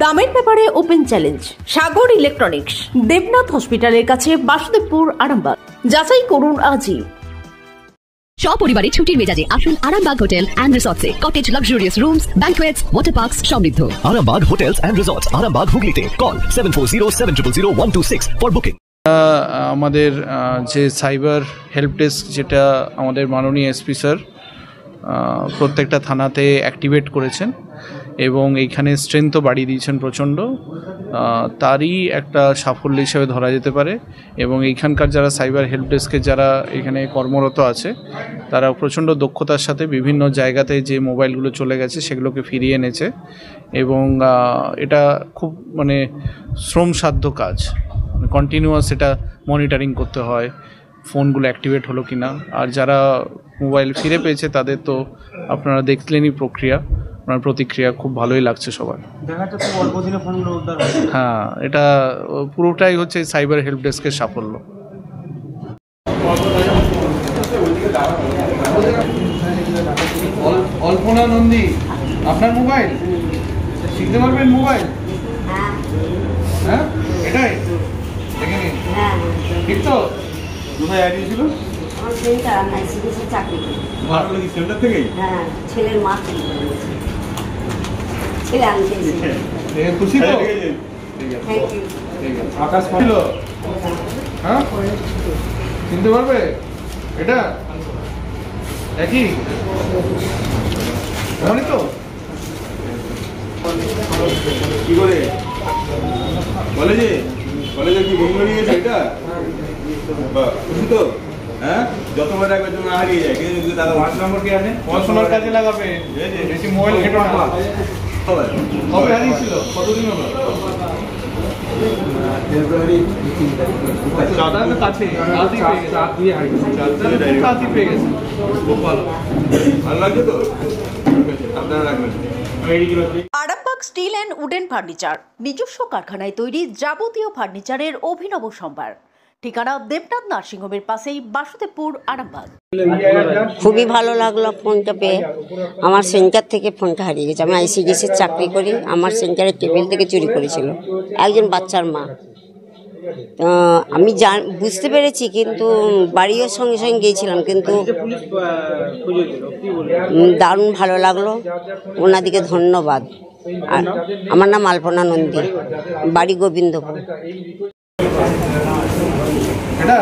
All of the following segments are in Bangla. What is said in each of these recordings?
দামের ব্যাপারে ওপেন চ্যালেঞ্জ সাগর ইলেকট্রনিক্স, দেবনাথ হসপিটালের কাছে, বাসুদেবপুর, আরামবাগ। যাচাই করুন আজই। সপরিবারে ছুটির মেজাজে আসুন আরামবাগ হোটেল অ্যান্ড রিসর্টসে। Cottage, luxurious rooms, banquets, water parks সমৃদ্ধ। Arambagh hotels and resorts, Arambagh, হুগলিতে। Call 7407000126 for booking. আমাদের যে সাইবার হেল্প ডেস্ক, যেটা আমাদের মাননীয় এসপি স্যার প্রত্যেকটা থানাতে অ্যাক্টিভেট করেছেন এবং এইখানে স্ট্রেংথও বাড়িয়ে দিয়েছেন প্রচণ্ড, তারই একটা সাফল্য হিসেবে ধরা যেতে পারে। এবং এইখানকার যারা সাইবার হেল্প ডেস্কে যারা এখানে কর্মরত আছে, তারা প্রচণ্ড দক্ষতার সাথে বিভিন্ন জায়গাতে যে মোবাইলগুলো চলে গেছে সেগুলোকে ফিরিয়ে এনেছে এবং এটা খুব শ্রমসাধ্য কাজ। কন্টিনিউয়াস এটা মনিটরিং করতে হয় ফোনগুলো অ্যাক্টিভেট হলো কি না। আর যারা মোবাইল ফিরে পেয়েছে তাদের তো আপনারা দেখলেনই প্রতিক্রিয়া, খুব ভালোই লাগছে সবার। হ্যাঁ, এটা পুরোটাই হচ্ছে সাইবার হেল্প ডেস্কের সাফল্য। অল্পনা নন্দী, আপনার মোবাইল শিখতে পারবেন? মোবাইল হ্যাঁ, এটাই দেখে নিন। ঠিক তো? কোথায় অ্যাড হয়েছিল? ছেলের মা খুশি তো? আকাশ ছিল, হ্যাঁ চিনতে পারবে? এটা একই তো? কি করে কলেজে কি বন্ধু নিয়ে গেছে? এটা খুশি তো? হ্যাঁ, যতবার রাখবে তুমি হারিয়ে যায়। কিন্তু দাদা 5 নম্বর কি আছে? পড়াশোনার কাজে লাগাবে, বেশি মোবাইল ঘেটো না। কবে হারিয়েছিল? কতদিন হলো? ফেব্রুয়ারি কাছে পেয়ে গেছে। খুব ভালো লাগছে তো? আপনারা রাখবেন। Arambagh steel and wooden furniture, নিজস্ব কারখানায় তৈরি যাবতীয় ফার্নিচারের অভিনব সম্ভার। ঠিকানা দেবনাথ নার্সিংহোমের পাশেই, বাসুদেবপুর, আরামবাগ। খুবই ভালো লাগলো ফোনটা পেয়ে। আমার সেন্টার থেকে ফোনটা হারিয়ে গেছে। আমি আইসিডিসির চাকরি করি, আমার সেন্টারের টেবিল থেকে চুরি করেছিল একজন বাচ্চার মা। আমি বুঝতে পেরেছি, কিন্তু বাড়িও সঙ্গে সঙ্গে গিয়েছিলাম, কিন্তু দারুণ ভালো লাগলো। ওনাদিকে ধন্যবাদ। আর আমার নাম আল্পনা নন্দী, বাড়ি গোবিন্দপুর। এটা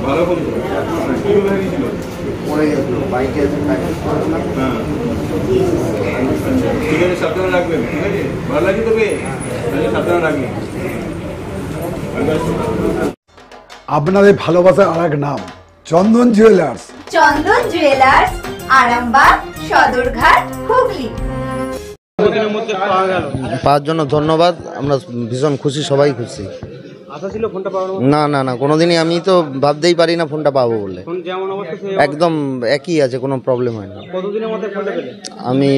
ভালো ফোন ছিল, ঠিক আছে, সাবধানে রাখবেন। ঠিক আছে, ভালো লাগছে তবে সাবধানে রাখবেন। আপনাদের ভালোবাসার আর এক নাম চন্দন জুয়েলার্স। চন্দন জুয়েলার্স, আরামবাগ, সদরঘাট, হুগলি। পাওয়ার জন্য ধন্যবাদ। আমরা ভীষণ খুশি, সবাই খুশি। না, কোনোদিনই আমি তো ভাবতেই পারি না ফোনটা পাবো বলে। একদম একই আছে, কোনো প্রবলেম হয় না। আমি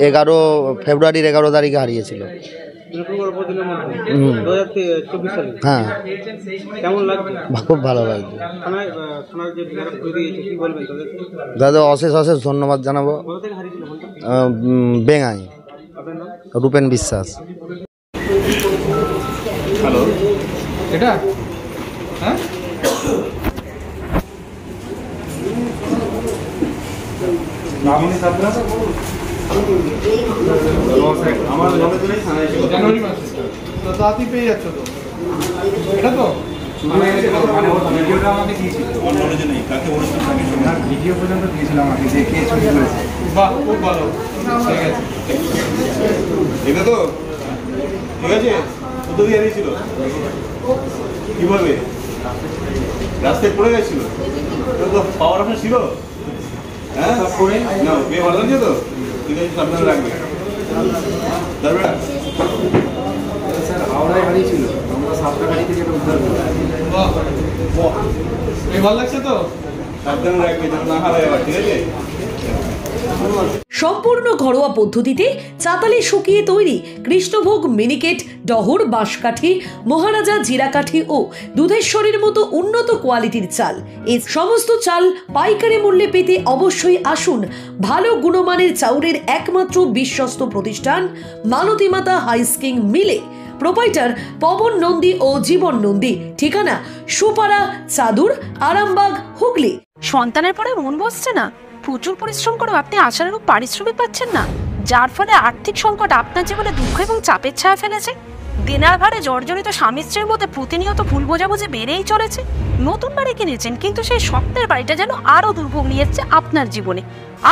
11 ফেব্রুয়ারির 11 তারিখে হারিয়েছিল। হ্যাঁ, খুব ভালো লাগছে দাদা। অশেষ ধন্যবাদ জানাবো। বেঙ্গাই, রূপেন বিশ্বাস। হ্যালো, এটা হ্যাঁ আমার জানুয়ারি মাসে তো তাড়াতাড়ি পেয়ে যাচ্ছ তো? এটা তো ভিডিওটা আমাকে দিয়েছিল, ভিডিও পর্যন্ত দিয়েছিল আমাকে, দেখে ছবি করেছে। বাহ, খুব ভালো, ঠিক আছে। এটা তো ঠিক আছে। কত দিয়ে হারিয়েছিল? কিভাবে? রাস্তায় পড়ে গেছিল তো? পাওয়ার অপশন ছিল? হ্যাঁ, না পেয়ে ভালো লাগছে তো? ঠিক আছে, সাবধানে রাখবে। তারপরে স্যার হাওড়ায় হারিয়েছিল, আমরা সাতটাগাড়ি থেকে উদ্ধার করি। ভালো লাগছে তো? সাবধানে রাখবে যেন না হারায় আবার, ঠিক আছে? সম্পূর্ণ ঘরোয়া পদ্ধতিতে চাতালে শুকিয়ে তৈরি কৃষ্ণভোগ মিনিকেট, ডহর, বাঁশকাঠি, মহারাজা জিরাকাঠি ও দুধেশ্বরীর মতো উন্নত কোয়ালিটির চাল। এই সমস্ত চাল পাইকারি মূল্যে পেতে অবশ্যই আসুন ভালো গুণমানের চাউলের একমাত্র বিশ্বস্ত প্রতিষ্ঠান মালতী মাতা হাইস্কিং মিলে। প্রোপাইটার পবন নন্দী ও জীবন নন্দী। ঠিকানা সুপারা, চাদুর, আরামবাগ, হুগলি। সন্তানের পরে মন বসছে না, প্রচুর পরিশ্রম করেও আপনি আশানুরূপ পারিশ্রমিক পাচ্ছেন না, যার ফলে আর্থিক সংকট আপনার জীবনে দুঃখ এবং চাপের ছায়া ফেলেছে। দেনার ভারে জর্জরিত স্বামী স্ত্রীর মধ্যে প্রতিনিয়ত ভুল বোঝাবুঝি বেড়েই চলেছে। নতুন বাড়ি কিনেছেন, কিন্তু সেই স্বপ্নের বাড়িটা যেন আরো দুর্ভোগ নিয়ে এসেছে আপনার জীবনে।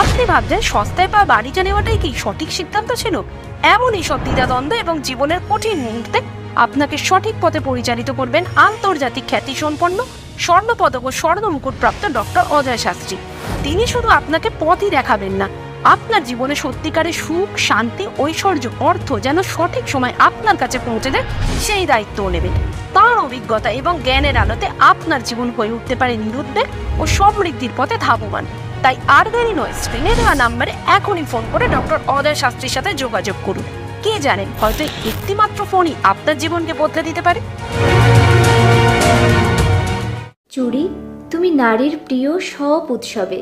আপনি ভাবছেন সস্তায় পাওয়া বাড়িটা নেওয়াটাই কি সঠিক সিদ্ধান্ত ছিল? এমনই সব দ্বিধাদ্বন্দ্ব এবং জীবনের কঠিন মুহূর্তে আপনাকে সঠিক পথে পরিচালিত করবেন আন্তর্জাতিক খ্যাতিসম্পন্ন স্বর্ণপদক ও স্বর্ণ মুকুটপ্রাপ্ত ডক্টর অজয় শাস্ত্রী। তিনি শুধু আপনাকে পথই দেখাবেন না, আপনার জীবনে সত্যিকারের সুখ, শান্তি, ঐশ্বর্য, অর্থ যেন সঠিক সময় আপনার কাছে পৌঁছে দেয় সেই দায়িত্বও নেবেন। তার অভিজ্ঞতা এবং জ্ঞানের আলোতে আপনার জীবন হয়ে উঠতে পারে নিরুদ্বেগ ও সমৃদ্ধির পথে ধাবমান। তাই আর দেরি নয়, স্ক্রিনে দেওয়া নাম্বারে এখনই ফোন করে ডক্টর অজয় শাস্ত্রীর সাথে যোগাযোগ করুন। কে জানেন, হয়তো একটি মাত্র ফোনই আপনার জীবনকে বদলে দিতে পারে। চুড়ি, তুমি নারীর প্রিয় সব উৎসবে।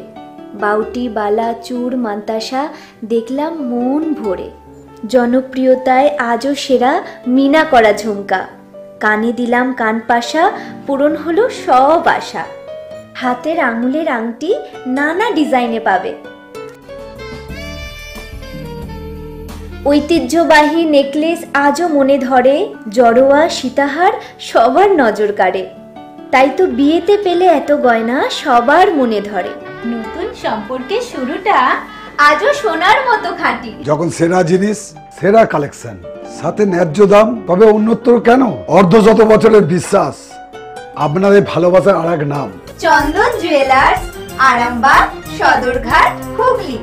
বাউটি, বালা, চূড়, মান্তাসা দেখলাম মন ভরে। জনপ্রিয়তায় আজও সেরা মিনা করা ঝুমকা। কানে দিলাম কানপাশা, পূরণ হলো সব আশা। হাতের আঙুলের আংটি নানা ডিজাইনে পাবে। ঐতিহ্যবাহী নেকলেস আজও মনে ধরে। জড়োয়া, সীতাহার সবার নজর কাড়ে। তাই তো বিয়েতে পেলে এত গয়না সবার মনে ধরে। নতুন সম্পর্কের শুরুটা আজও সোনার মতো খাঁটি। যখন সেরা জিনিস, সেরা কালেকশন, সাথে ন্যায্য দাম, তবে উন্নতর কেন? অর্ধশত বছরের বিশ্বাস, আপনাদের ভালোবাসার আর এক নাম চন্দন জুয়েলার্স, আরামবাগ, সদরঘাট, হুগলি।